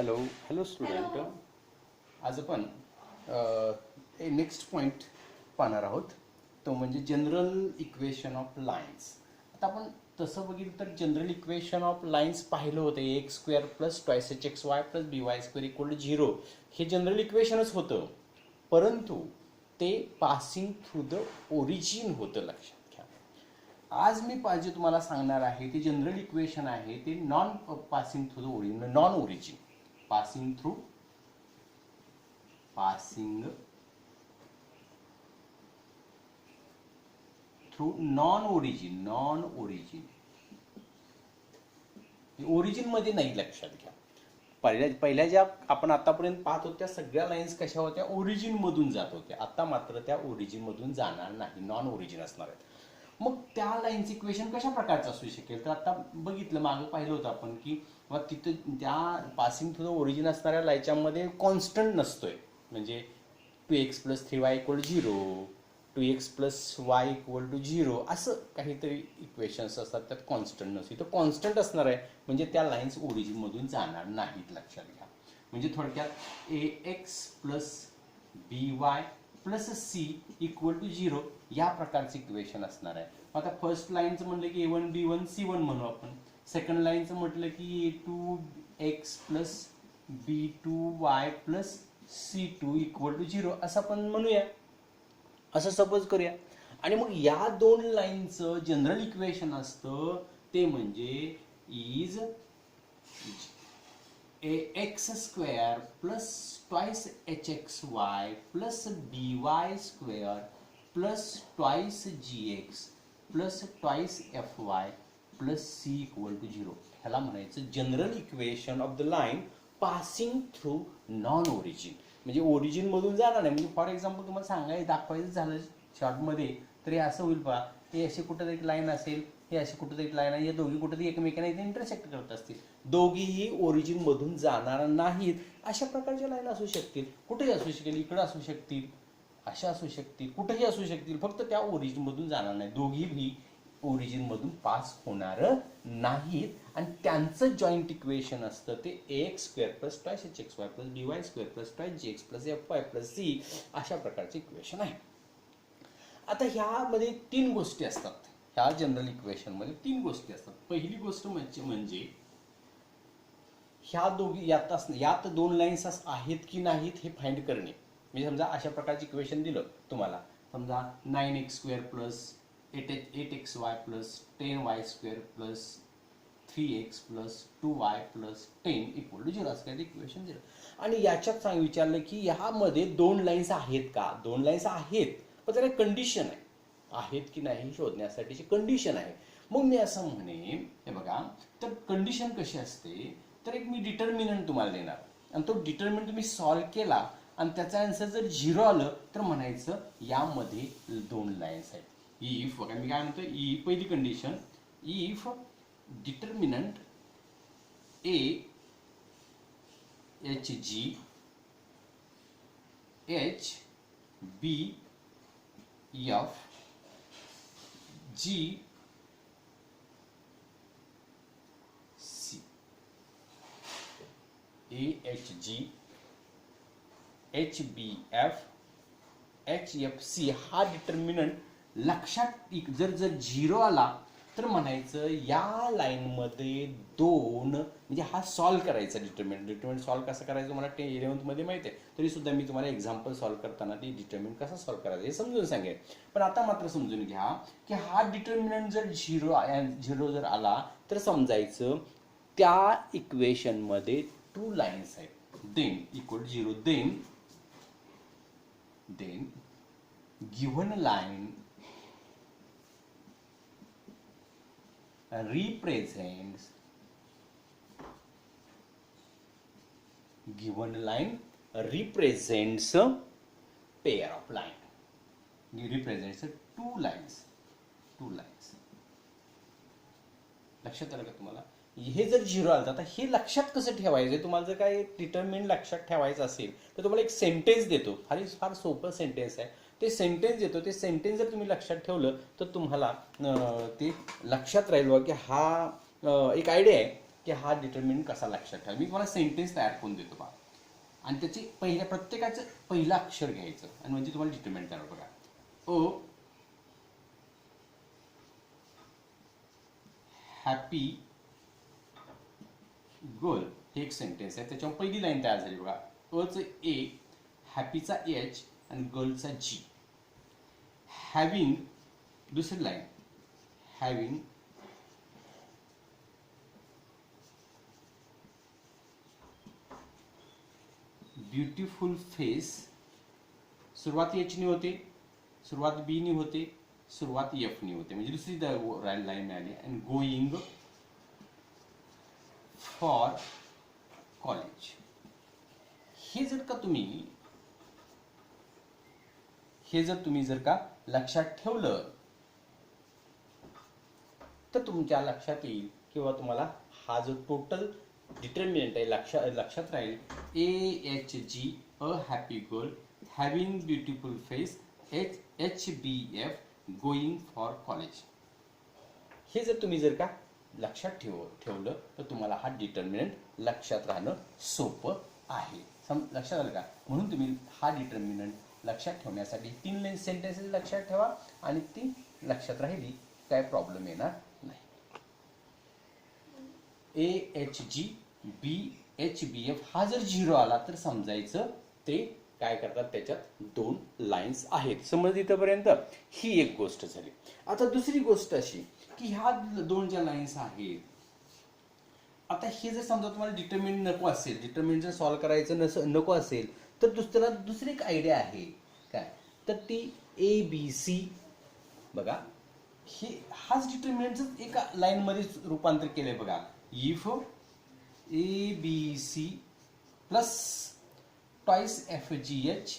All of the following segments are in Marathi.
Hello hello student. आज आपण नेक्स्ट पॉईंट पाहणार आहोत, तो म्हणजे जनरल इक्वेशन ऑफ लाईन्स. आता आपण तसं बघितलं तर जनरल इक्वेशन ऑफ लाईन्स पाहिलं होतं, X square plus twice H X Y plus B Y square equal to zero. हे जनरल इक्वेशनच होतं, परंतु ते पासिंग थ्रू द ओरिजिन होतं. लक्षात घ्या, आज मी पाहिजे तुम्हाला सांगणार आहे ते जनरल इक्वेशन आहे ते non passing through the origin, non origin. Passing through non origin. Origin मध्ये नाही. लक्षात घ्या, पहिल्या ज्या आपण आतापर्यंत पाहत होत्या सगळ्या लाईन्स कशा होत्या, ओरिजिन मधून जात होत्या. आता मात्र त्या ओरिजिन मधून जाणार नाही, नॉन ओरिजिन असणार आहेत. मग त्या लाईन्स इक्वेशन कशा प्रकारचं असू शकेल, तर आता बघितलं, मागं पाहिलं होतं आपण की तिथं त्या पासिंग थ्रू द ओरिजिन असणाऱ्या लाईनच्यामध्ये कॉन्स्टंट नसतोय. म्हणजे 2x + 3y = 0, 2x + y = 0, असं काहीतरी इक्वेशन्स असतात, त्यात कॉन्स्टंट नसते. तर कॉन्स्टंट असणार आहे म्हणजे त्या लाईन्स ओरिजिनमधून जाणार नाहीत. लक्षात घ्या, म्हणजे थोडक्यात ax + by + c = 0 या प्रकारचं इक्वेशन असणार आहे. आता फर्स्ट लाईनचं म्हटलं की a1 b1 c1 म्हणू आपण. सेकंड लाईनचं म्हटलं की a2x + b2y + c2 = 0 असं आपण म्हणूया, असं सपोज करूया. आणि मग या दोन लाईनचं जनरल इक्वेशन असतं ते म्हणजे is ax² + twice hxy + by² + twice gx + twice fy + c = 0. ह्याला म्हणायचं general equation of the line passing through non origin. म्हणजे ओरिजिन मधून जाणार नाही. म्हणजे फॉर एक्झाम्पल तुम्हाला सांगायचं दाखवायचं झालं शॉर्टमध्ये तर हे असं होईल पहा. हे अशी कुठेतरी लाईन असेल, हे अशी कुठेतरी लाईन आहे, हे दोघी कुठेतरी एकमेकांना इथे इंटरसेक्ट करत असतील, दोघीही ओरिजिन मधून जाणार नाहीत. अशा प्रकारच्या लाईन असू शकतील, कुठेही असू शकेल, इकडे असू शकतील, अशा असू शकतील, कुठेही असू शकतील, फक्त त्या ओरिजिन मधून जाणार नाही. दोघीही ओरिजिन मधून पास होणार नाहीत. आणि त्यांचं जॉईंट इक्वेशन असतं ते ax² + twice hxy + by² + twice gx + fy + c अशा प्रकारचे इक्वेशन आहे. आता ह्यामध्ये तीन गोष्टी असतात. ह्या जनरल इक्वेशन मध्ये तीन गोष्टी असतात. पहिली गोष्ट म्हणजे ह्या दोघी यात दोन लाईन्स आहेत की नाहीत हे फाइंड करणे. म्हणजे समजा अशा प्रकारचे इक्वेशन दिलं तुम्हाला, समजा 9x² + 8xy + 10y² + 3x + 2y + 10 = 0 असं काही इक्वेशन दिलं. आणि याच्यात विचारलं की ह्यामध्ये दोन लाईन्स आहेत का. दोन लाईन्स आहेत, पण त्याला कंडिशन आहे, आहेत की नाही शोधण्यासाठीची कंडिशन आहे. मग मी असं म्हणेन, हे बघा, तर कंडिशन कशी असते, तर एक मी डिटर्मिनंट तुम्हाला देणार आणि तो डिटर्मिनंट तुम्ही सॉल्व्ह केला आणि त्याचा आन्सर जर 0 आलं तर म्हणायचं यामध्ये दोन लाईन्स आहेत. इफ बघा मी काय म्हणतो, पहिली condition, if determinant a h g h b f g c a h g h b f h f c हा डिटर्मिनंट लक्षात जर 0 आला तर म्हणायचं या लाईनमध्ये दोन, म्हणजे हा सॉल्व्ह करायचा डिटर्मिनंट सॉल्व्ह कसं करायचं मला 11th मध्ये माहिती आहे, तरी सुद्धा मी तुम्हाला एक्झाम्पल सॉल्व्ह करताना ते डिटर्मिनंट कसं सॉल्व्ह करायचं हे समजून सांगेन. पण आता मात्र समजून घ्या की हा डिटर्मिनंट जर 0 जर आला तर समजायचं त्या इक्वेशन मध्ये टू लाईन्स आहेत, then equal 0. Then given line represents pair of line, represents two lines. लक्षात आलं का तुम्हाला. हे जर 0 आलं तर हे लक्षात कसं ठेवायचं, तुम्हाला जर काय डिटर्मिनंट लक्षात ठेवायचं असेल तर तुम्हाला एक सेंटेन्स देतो, फार सोपं सेंटेन्स आहे. ते सेंटेन्स देतो, ते सेंटेन्स जर तुम्ही लक्षात ठेवलं तर तुम्हाला ते लक्षात राहील की हा एक आयडिया आहे की हा डिटर्मिनंट कसा लक्षात ठेवा. मी तुम्हाला सेंटेन्स तयार करून देतो बघा, आणि त्याची पहिल्या प्रत्येकाचं पहिलं अक्षर घ्यायचं आणि म्हणजे तुम्हाला डिटर्मिनंट तयार बघा. ओ हॅपी गर्ल हे एक सेंटेन्स आहे. त्याच्यावर पहिली लाईन तयार झाली बघा. अचं ए, हॅपीचा एच आणि गर्लचा जी. हॅविंग दुसरी लाईन, हॅविंग ब्युटिफुल फेस. सुरुवात एच नी होते, सुरुवात बी नी होते, सुरुवात एफ नी होते, म्हणजे दुसरी लाईन मिळाली. आणि गोईंग फॉर कॉलेज. हे जर तुम्ही जर का लक्षात ठेवलं तर तुमच्या लक्षात येईल किंवा तुम्हाला हा जो टोटल डिटर्मिनंट आहे लक्षात राहील. AHG a happy girl, having beautiful face, HBF going for college. हे जर का लक्षात ठेवलं तर तुम्हाला हा डिटर्मिनंट लक्षात राहणं सोपं आहे. लक्षात आलं का? म्हणून तुम्ही हा डिटर्मिनंट लक्षात ठेवण्यासाठी 3 सेंटेन्सेस लक्षात ठेवा आणि ती लक्षात राहिली काय प्रॉब्लेम येणार नाही. AHG BHBF हा जर 0 आला तर समजायचं ते काय करतात, त्याच्यात 2 लाईन्स आहेत. समज इथपर्यंत ही एक गोष्ट झाली. आता दुसरी गोष्ट अशी की ह्या 2 ज्या लाईन्स आहेत, आता हे जर समजा तुम्हाला डिटर्मिनंट नको असेल, डिटर्मिनंट जर सॉल्व्ह करायचं नको असेल तर दुसरी एक आयडिया आहे काय, तर ती ABC बघा. हाच डिटर्मिनंटचं एका लाईन मध्ये रूपांतर केलंय बघा. If ABC plus twice FGH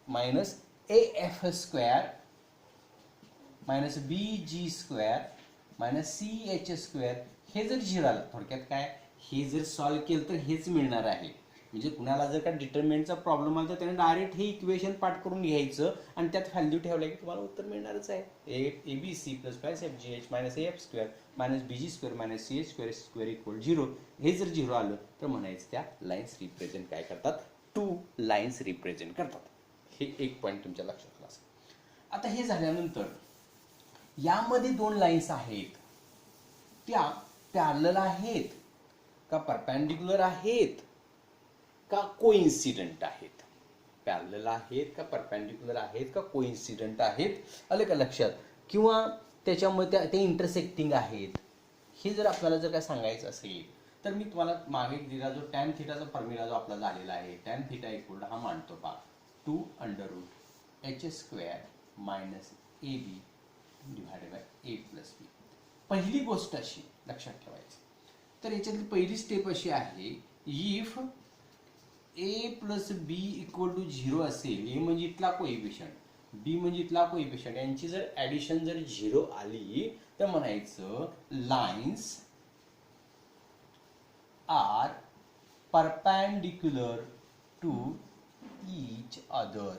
minus AF square minus BG square minus CH square हे जर 0 आलं, थोडक्यात काय, हे जर सॉल्व्ह केलं तर हेच मिळणार आहे. म्हणजे कुणाला जर का डिटर्मिनंटचा प्रॉब्लेम आला तर त्याने डायरेक्ट हे इक्वेशन पाठ करून घ्यायचं आणि त्यात व्हॅल्यू ठेवल्या की तुम्हाला उत्तर मिळणारच आहे. ABC plus twice FGH minus AF square minus BG square minus CH square square equal 0. हे जर 0 आलं तर म्हणायचं त्या लाईन्स रिप्रेझेंट काय करतात, 2 लाईन्स रिप्रेझेंट करतात. हे एक पॉईंट तुमच्या लक्षात आला. आता हे झाल्यानंतर यामध्ये 2 लाईन्स आहेत, त्या पॅरलल आहेत का परपेंडिक्युलर आहेत का कोइन्सिडेंट आहेत. पॅरलल आहेत का परपेंडिक्युलर आहेत का कोइन्सिडेंट आहेत, आलं का लक्षात, किंवा त्याच्यामध्ये ते इंटरसेक्टिंग आहेत. हे जर आपल्याला जर काय सांगायचं असेल तर मी तुम्हाला मागे दिला जो टॅन थिटाचा फॉर्म्युला जो आपला झालेला आहे, टॅन थिटा इक्वल हा मांडतो पा 2 under root H square minus AB divided by A plus B. पहिली गोष्ट अशी लक्षात ठेवायची, तर याच्यातली पहिली स्टेप अशी आहे, if A plus B equal to 0 असेल, A म्हणजे इथला कोइफिशियंट, B म्हणजे इथला कोइफिशियंट, यांची जर ऍडिशन जर 0 आली तर म्हणायचं lines are perpendicular to each other.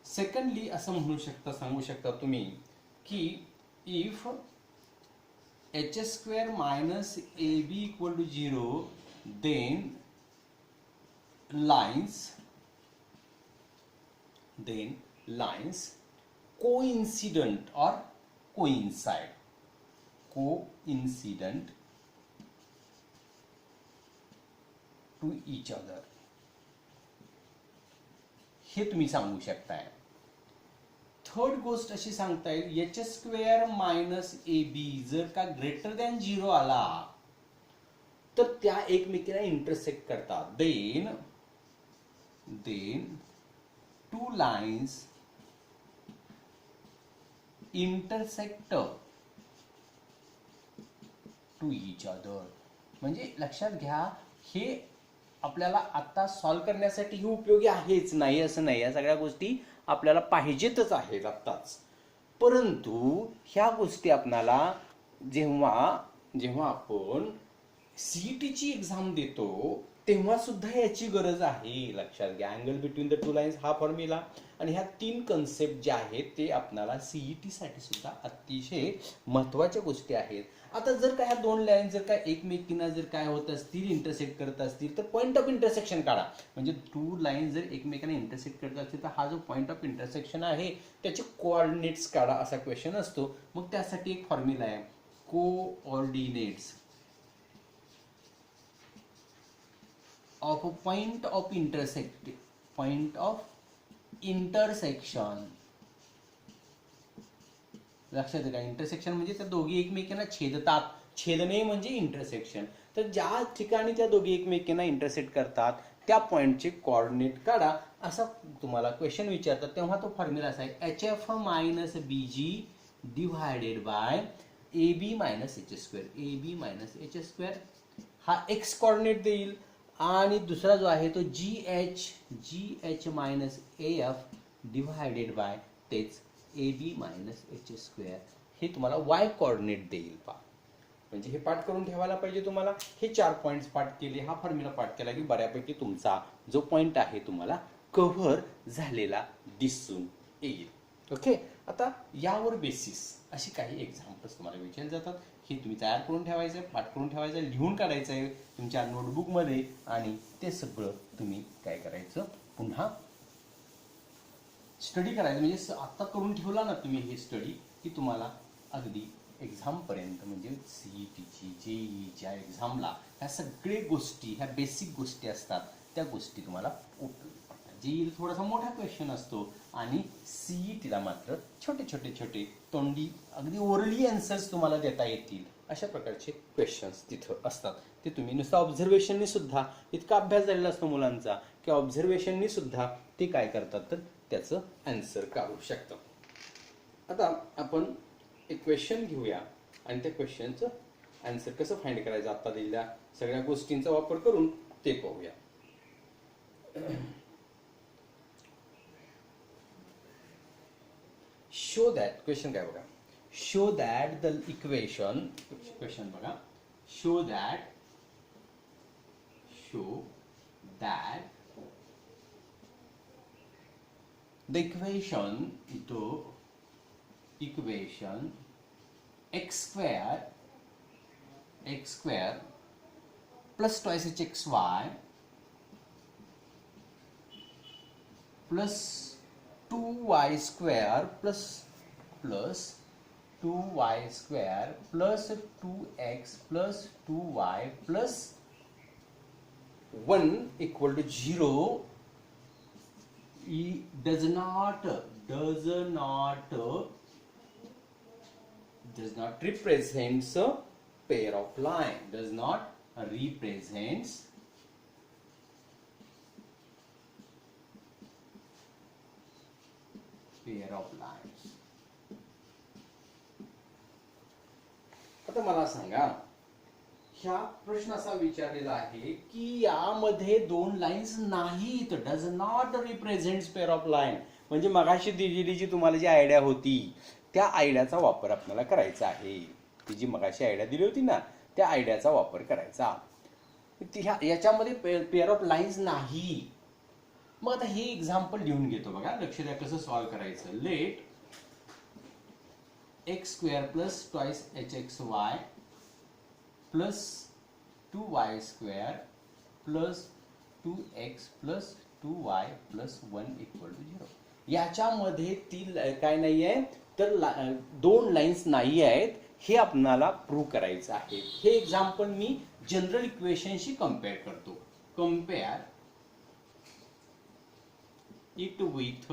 Secondly असं सांगू शकता तुम्ही की if H square minus AB equal to 0, then lines coincident or coincide to each other. हे तुम्ही सांगू शकताय. थर्ड गोष्ट अशी सांगता येईल, H स्क्वेअर मायनस AB जर का ग्रेटर दॅन 0 आला तर त्या एकमेकीला इंटरसेक्ट करतात. Then 2 lines intersect to each other. म्हणजे लक्षात घ्या, हे आपल्याला आता सॉल्व्ह करण्यासाठी ही उपयोगी आहेच, नाही असं नाही, या सगळ्या गोष्टी आपल्याला पाहिजेतच आहेत आत्ताच. परंतु ह्या गोष्टी आपल्याला जेव्हा आपण CET ची एक्झाम देतो तेव्हा सुद्धा याची गरज आहे. लक्षात घ्या, angle between the two lines हा फॉर्म्युला आणि ह्या 3 कन्सेप्ट ज्या आहेत ते आपल्याला सीईटी साठी सुद्धा अतिशय महत्त्वाच्या गोष्टी आहेत. आता जर का ह्या 2 लाईन जर का एकमेकींना जर काय होत असतील, इंटरसेक्ट करत असतील, तर पॉईंट ऑफ इंटरसेक्शन काढा. म्हणजे 2 लाईन जर एकमेकांना इंटरसेक्ट करत असतील तर हा जो पॉईंट ऑफ इंटरसेक्शन आहे त्याचे कोऑर्डिनेट्स काढा असा क्वेश्चन असतो. मग त्यासाठी एक फॉर्म्युला आहे, coordinates of a point of intersection. लक्षात आहे का, इंटरसेक्शन म्हणजे त्या दोघी एकमेकांना छेदतात, छेदणे म्हणजे इंटरसेक्शन. तर ज्या ठिकाणी त्या दोघी एकमेकांना इंटरसेक्ट करतात त्या पॉइंटचे कोऑर्डिनेट काढा असा तुम्हाला क्वेश्चन विचारतात. तेव्हा तो फॉर्म्युला असा आहे, HF minus BG divided by AB minus H square. AB minus H square हा एक्स कोऑर्डिनेट देईल आणि दुसरा जो आहे तो GH minus AF divided by तेच AB मायनस H स्क्वेअर हे तुम्हाला वाय कोऑर्डिनेट देईल. म्हणजे हे पाठ करून ठेवायला पाहिजे तुम्हाला. हे 4 पॉईंट्स पाठ केले, हा फॉर्म्युला पाठ केला की बऱ्यापैकी तुमचा जो पॉईंट आहे तुम्हाला कव्हर झालेला दिसून येईल. ओके, आता यावर बेसिस अशी काही एक्झाम्पल्स तुम्हाला विचारले जातात. हे तुम्ही तयार करून ठेवायचं, पाठ करून ठेवायचं, लिहून काढायचं आहे तुमच्या नोटबुकमध्ये आणि ते सगळं तुम्ही काय करायचं, पुन्हा स्टडी करायचं. म्हणजे आत्ता करून ठेवला ना तुम्ही हे स्टडी की तुम्हाला अगदी एक्झामपर्यंत म्हणजे सीईटीची जेईच्या एक्झामला ह्या सगळ्या गोष्टी, ह्या बेसिक गोष्टी असतात त्या गोष्टी तुम्हाला उपयोगी पडतात. जेईला थोडासा मोठा क्वेश्चन असतो आणि सीईटीला मात्र छोटे छोटे छोटे तोंडी अगदी ओरली आन्सर्स तुम्हाला देता येतील अशा प्रकारचे क्वेश्चन्स तिथं असतात. ते तुम्ही नुसतं ऑब्झर्वेशननी सुद्धा, इतका अभ्यास झालेला असतो मुलांचा की ऑब्झर्वेशननी सुद्धा ते काय करतात तर त्याचं आन्सर काढू शकतं. आता आपण एक क्वेश्चन घेऊया आणि त्या क्वेश्चनचं आन्सर कसं फाइंड करायचं आता दिलेल्या सगळ्या गोष्टींचा वापर करून ते पाहूया. शो दॅट, क्वेश्चन काय बघा, show that the equation, question बघा, show that the equation x square plus twice hxy plus 2y square plus 2y square plus 2x plus 2y plus 1 equal to 0 does not represents a pair of line, does not represents pair of lines. आता मला सांगा, ह्या प्रश्न असा विचारलेला आहे की यामध्ये 2 लाईन्स नाहीत, does not represents pair of line. म्हणजे मगाशी दिलेली जी तुम्हाला जी आयडिया होती त्या आयडियाचा वापर आपल्याला करायचा आहे. ती जी मगाशी आयडिया दिली होती ना त्या आयडियाचा वापर करायचा. याच्यामध्ये पेअर ऑफ लाईन्स नाही. मग आता हे एक्झाम्पल लिहून घेतो बघा, लक्ष द्या कसं सॉल्व्ह करायचं. Let x square plus twice hxy plus 2y square plus 2x plus 2y plus 1 equal to 0. याच्यामध्ये काय नाही आहे तर 2 लाईन्स नाही आहेत हे आपल्याला प्रूव्ह करायचं आहे. हे एक्झाम्पल मी जनरल इक्वेशनशी कम्पेअर करतो. कम्पेअर इट विथ,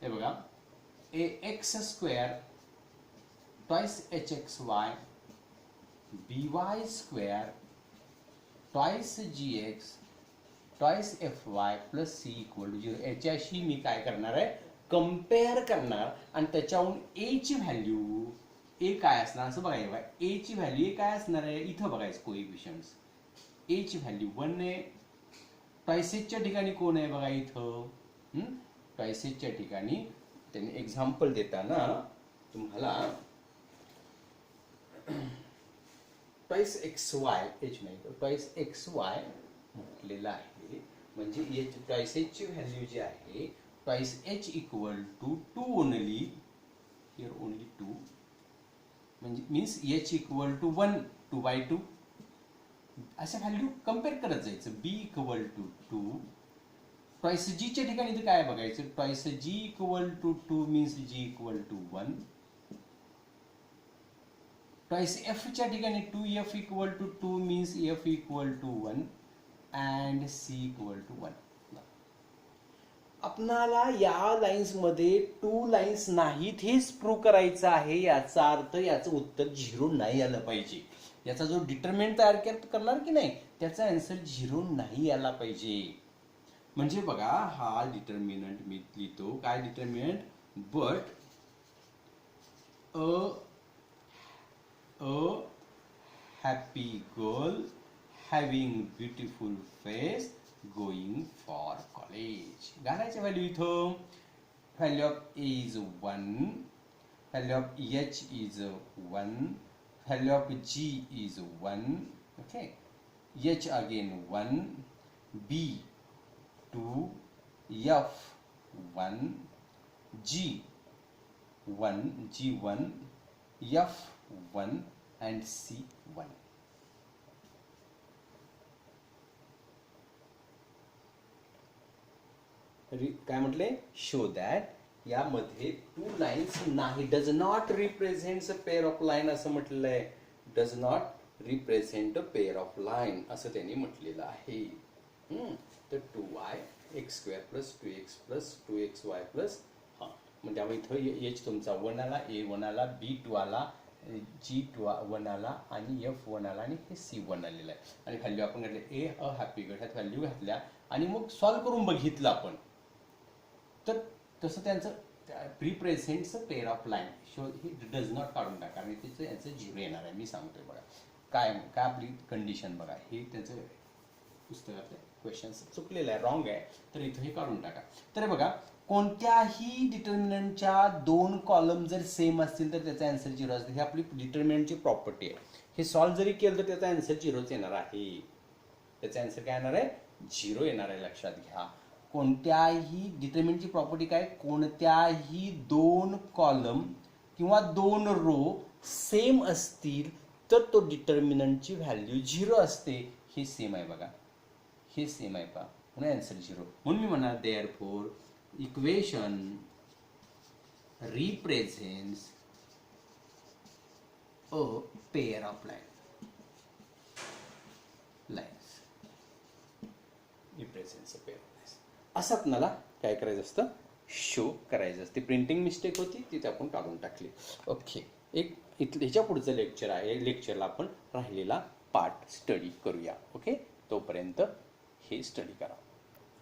हे बघा, x square twice hxy by square twice gx twice fy plus c equal to 0. याच्याशी मी काय करणार आहे, कम्पेअर करणार आणि त्याच्याहून a ची व्हॅल्यू a काय असणार असं बघायचं. a ची व्हॅल्यू काय असणार आहे इथं बघायचं. कोएफिशियंट्स a ची व्हॅल्यू 1 आहे. ट्वाइसेसच्या ठिकाणी कोण आहे बघा इथं, ट्वाइसेसच्या ठिकाणी त्यांनी एक्झाम्पल देताना तुम्हाला ट्वाइस एक्स वाय एच नाही ट्वाइस एक्स वाय म्हटलेलं आहे. म्हणजे एच ट्वाइस एचची व्हॅल्यू जी आहे twice H equal to 2 only, here only 2, म्हणजे मीन्स एच इक्वल टू 1 2/2 अशा व्हॅल्यू कम्पेअर करत जायचं. बी इक्वल टू 2 ट्वाइस जीच्या ठिकाणी इथे काय बघायचं, twice G equal to 2 means G equal to 1. Twice एफच्या ठिकाणी 2f equal to 2 means f equal to 1 and c equal to 1. आपणाला या लाईन्स मध्ये 2 लाईन्स नाहीत हेच प्रूव्ह करायचं आहे. याचा अर्थ याचं उत्तर 0 नाही आलं पाहिजे. याचा जो डिटरमिनंट तयार करणार की नाही त्याचा आन्सर 0 नाही यायला पाहिजे. म्हणजे बघा हा डिटरमिनंट मी लिहितो. काय determinant, but a happy girl having beautiful face going for college. घालायचं व्हॅल्यू इथं. Value of a is 1, value of h is 1, value of g is 1, okay, h again 1, b 2, f 1, g 1, f 1 and c 1. काय म्हटले, शो दॅट यामध्ये 2 लाईन्स नाही, does not represent a pair of line असं म्हटलेलं आहे. Does not represent a pair of line असं त्यांनी म्हटलेलं आहे. तर 2y x square plus 2x plus 2xy plus म्हणजे त्यामुळे इथं एच तुमचा 1 आला, a1 आला, b2 आला, g1 आला आणि f1 आला आणि हे c1 आलेलं आहे. आणि व्हॅल्यू आपण घातले ए अ हॅपी गर्ल ह्यात व्हॅल्यू घातल्या आणि मग सॉल्व्ह करून बघितलं आपण. तर तसं त्यांचं represents pair of line show हे डज नॉट काढून टाका आणि त्याचं याचं 0 येणार आहे. मी सांगतोय बघा काय काय आपली कंडिशन बघा. हे त्याचं पुस्तकातले क्वेश्चन्स चुकलेलं आहे, रॉंग आहे. तर इथं हे काढून टाका. तर बघा कोणत्याही डिटर्मिनंटच्या 2 कॉलम जर सेम असतील तर त्याचा आन्सर 0 असते. ही आपली डिटर्मिनंटची प्रॉपर्टी आहे. हे सॉल्व्ह जरी केलं तर त्याचा आन्सर 0च येणार आहे. त्याचा आन्सर काय येणार आहे, 0 येणार आहे. लक्षात घ्या. कोणत्याही डिटर्मिनंटची प्रॉपर्टी काय, कोणत्याही 2 कॉलम किंवा 2 रो सेम असतील तर तो डिटर्मिनंटची व्हॅल्यू 0 असते. हे सेम आहे बघा, हे सेम आहे पहा, म्हणून आन्सर 0. म्हणून मी म्हणणार therefore equation represents a pair of lines. Represents a pair of lines. असं आपल्याला काय करायचं असतं, शो करायचं असते. प्रिंटिंग मिस्टेक होती तिथे आपण काढून टाकली. ओके, एक ह्याच्या पुढचं लेक्चर आहे. लेक्चरला आपण राहिलेला पार्ट स्टडी करूया. ओके, तोपर्यंत हे स्टडी करा.